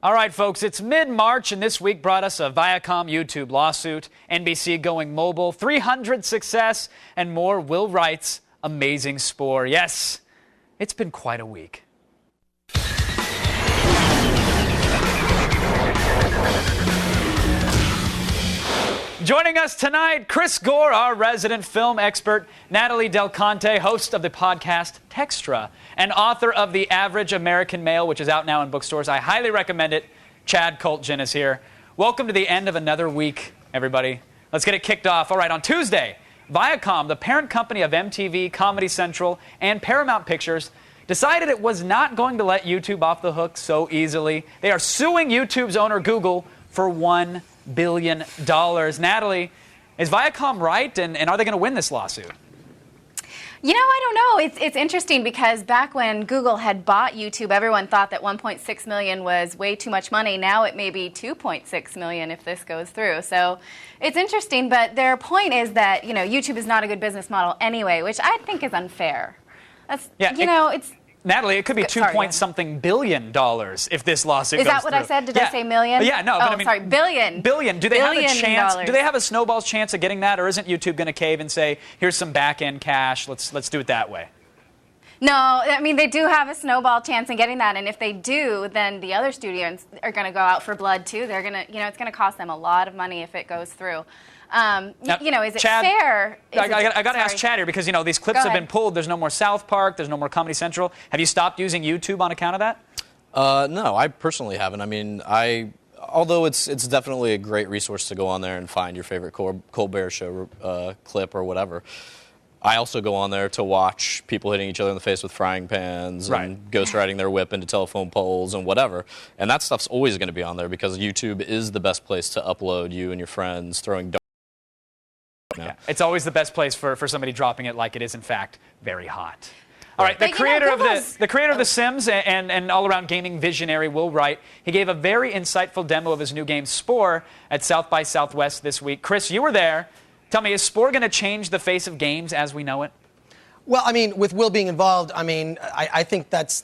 All right, folks, it's mid-March, and this week brought us a Viacom YouTube lawsuit, NBC going mobile, 300 success, and more Will Wright's amazing Spore. Yes, it's been quite a week. Joining us tonight, Chris Gore, our resident film expert, Natalie Del Conte, host of the podcast Textra, and author of The Average American Male, which is out now in bookstores. I highly recommend it. Chad Coltgen is here. Welcome to the end of another week, everybody. Let's get it kicked off. All right, on Tuesday, Viacom, the parent company of MTV, Comedy Central, and Paramount Pictures, decided it was not going to let YouTube off the hook so easily. They are suing YouTube's owner, Google, for $1 billion. Natalie, is Viacom right, and are they going to win this lawsuit? You know, I don't know. It's interesting because back when Google had bought YouTube, everyone thought that $1.6 million was way too much money. Now it may be $2.6 million if this goes through. So it's interesting, but their point is that, you know, YouTube is not a good business model anyway, which I think is unfair. That's, it's... Natalie, it could be $2-something billion if this lawsuit goes through. Is that what I said? Did I say million? Yeah, no. But I mean, sorry, billion. Billion. Do they have a chance? Do they have a snowball's chance of getting that, or isn't YouTube going to cave and say, "Here's some back-end cash. Let's do it that way"? No, I mean they do have a snowball chance in getting that, and if they do, then the other studios are going to go out for blood too. They're going to, it's going to cost them a lot of money if it goes through. Now, is it Chad, fair? I got to ask Chad here because, these clips have been pulled. There's no more South Park. There's no more Comedy Central. Have you stopped using YouTube on account of that? No, I personally haven't. I mean, although it's definitely a great resource to go on there and find your favorite Colbert Show clip or whatever. I also go on there to watch people hitting each other in the face with frying pans and ghostwriting their whip into telephone poles and whatever. And that stuff's always going to be on there because YouTube is the best place to upload you and your friends throwing darts. Yeah, it's always the best place for somebody dropping it like it is, in fact, very hot. All right, the creator of The Sims and all-around gaming visionary Will Wright, he gave a very insightful demo of his new game Spore at South by Southwest this week. Chris, you were there. Tell me, is Spore going to change the face of games as we know it? Well, I mean, with Will being involved, I mean, I think that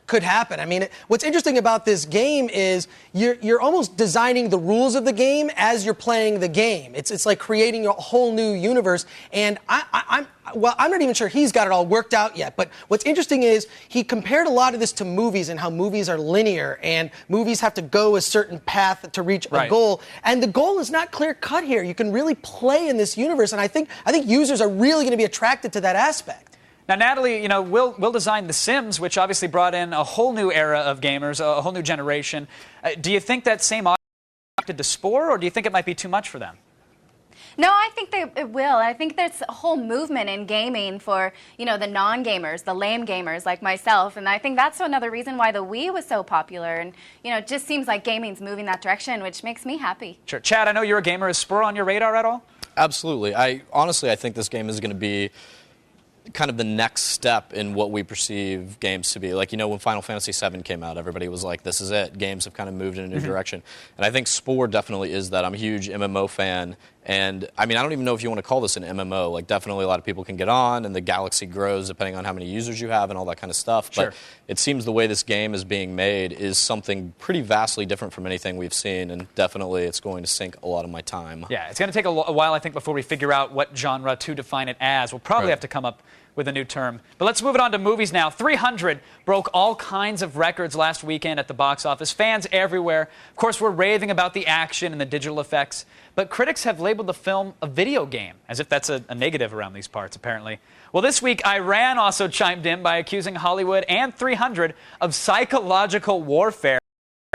could happen. I mean, what's interesting about this game is you're almost designing the rules of the game as you're playing the game. It's like creating a whole new universe. And I'm not even sure he's got it all worked out yet. But what's interesting is he compared a lot of this to movies and how movies are linear and movies have to go a certain path to reach a goal. And the goal is not clear cut here. You can really play in this universe. And I think users are really going to be attracted to that aspect. Now, Natalie, Will designed The Sims, which obviously brought in a whole new era of gamers, a whole new generation. Do you think that same audience is attracted to Spore, or do you think it might be too much for them? No, I think it will. I think there's a whole movement in gaming for, the non-gamers, the lame gamers like myself. And I think that's another reason why the Wii was so popular. And, it just seems like gaming's moving that direction, which makes me happy. Sure. Chad, I know you're a gamer. Is Spore on your radar at all? Absolutely. I think this game is going to be kind of the next step in what we perceive games to be. Like, when Final Fantasy VII came out, everybody was like, this is it. Games have kind of moved in a new direction. And I think Spore definitely is that. I'm a huge MMO fan. And, I mean, I don't even know if you want to call this an MMO. Like, definitely a lot of people can get on, and the galaxy grows depending on how many users you have and all that kind of stuff. Sure. But it seems the way this game is being made is something pretty vastly different from anything we've seen, and definitely it's going to sink a lot of my time. Yeah, it's going to take a while, I think, before we figure out what genre to define it as. We'll probably have to come up with a new term. But let's move it on to movies now. 300 broke all kinds of records last weekend at the box office. Fans everywhere, of course, were raving about the action and the digital effects. But critics have labeled the film a video game, as if that's a negative around these parts, apparently. Well, this week, Iran also chimed in by accusing Hollywood and 300 of psychological warfare.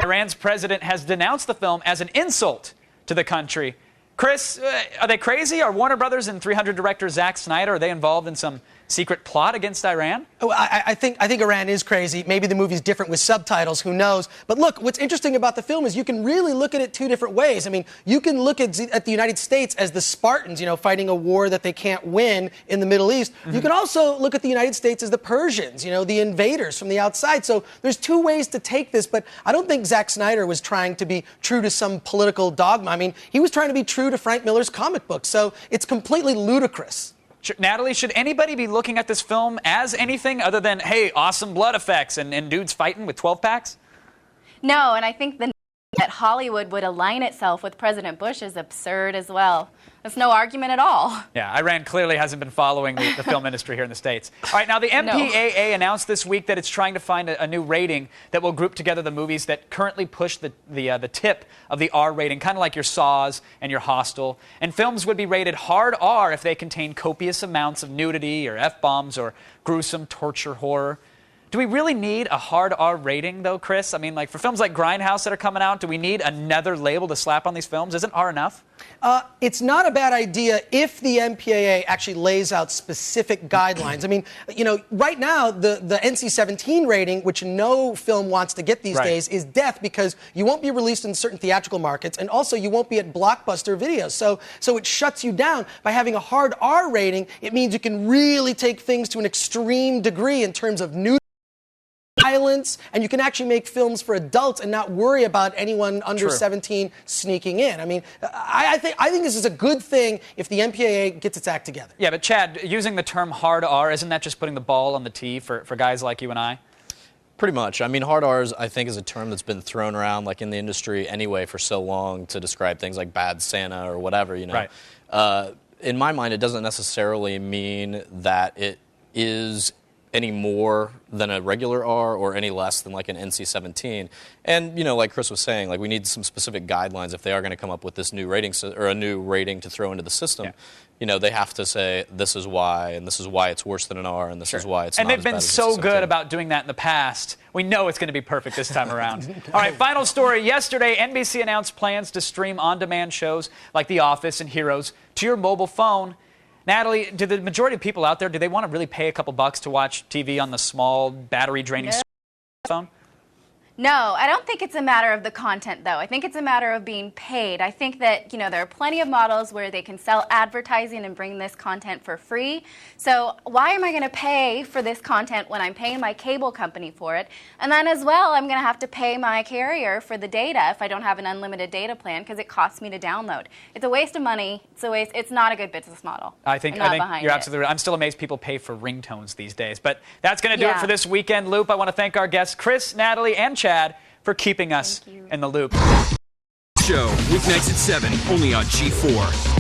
Iran's president has denounced the film as an insult to the country. Chris, are they crazy? Are Warner Brothers and 300 director Zack Snyder, are they involved in some secret plot against Iran? Oh, I think Iran is crazy. Maybe the movie's different with subtitles, who knows? But look, what's interesting about the film is you can really look at it two different ways. I mean, you can look at the United States as the Spartans, fighting a war that they can't win in the Middle East. You can also look at the United States as the Persians, the invaders from the outside. So there's two ways to take this, but I don't think Zack Snyder was trying to be true to some political dogma. I mean, he was trying to be true to Frank Miller's comic book, so it's completely ludicrous. Natalie, should anybody be looking at this film as anything other than, hey, awesome blood effects and dudes fighting with 12-packs? No, and I think that Hollywood would align itself with President Bush is absurd as well. There's no argument at all. Yeah, Iran clearly hasn't been following the film industry here in the States. All right, now the MPAA announced this week that it's trying to find a new rating that will group together the movies that currently push the tip of the R rating, kind of like your Saws and your Hostel. And films would be rated hard R if they contain copious amounts of nudity or F-bombs or gruesome torture horror. Do we really need a hard R rating, though, Chris? I mean, like for films like Grindhouse that are coming out, do we need another label to slap on these films? Isn't R enough? It's not a bad idea if the MPAA actually lays out specific guidelines. I mean, right now, the NC-17 rating, which no film wants to get these days, is death because you won't be released in certain theatrical markets, and also you won't be at Blockbuster videos. So it shuts you down. By having a hard R rating, it means you can really take things to an extreme degree in terms of nudity, violence, and you can actually make films for adults and not worry about anyone under 17 sneaking in. I mean, I think this is a good thing if the MPAA gets its act together. Yeah, but Chad, using the term hard R, isn't that just putting the ball on the tee for guys like you and I? Pretty much. I mean, hard R's, I think, is a term that's been thrown around, like, in the industry anyway for so long to describe things like bad Santa or whatever, Right. In my mind, it doesn't necessarily mean that it is any more than a regular R or any less than like an NC-17. And, like Chris was saying, like we need some specific guidelines if they are going to come up with this new rating or a new rating to throw into the system. Yeah. They have to say this is why, and this is why it's worse than an R, and this is why it's not as bad as And they've been so good about doing that in the past. We know it's going to be perfect this time around. All right, final story. Yesterday, NBC announced plans to stream on-demand shows like The Office and Heroes to your mobile phone. Natalie, do the majority of people out there, do they want to really pay a couple bucks to watch TV on the small, battery-draining phone? No, I don't think it's a matter of the content, though. I think it's a matter of being paid. I think that, there are plenty of models where they can sell advertising and bring this content for free. So why am I going to pay for this content when I'm paying my cable company for it? And then as well, I'm going to have to pay my carrier for the data if I don't have an unlimited data plan because it costs me to download. It's a waste of money. It's not a good business model. I think you're absolutely right. I'm still amazed people pay for ringtones these days. But that's going to do it for this Weekend Loop. I want to thank our guests, Chris, Natalie, and Chad, for keeping us in the loop. Show, weeknights at 7, only on G4.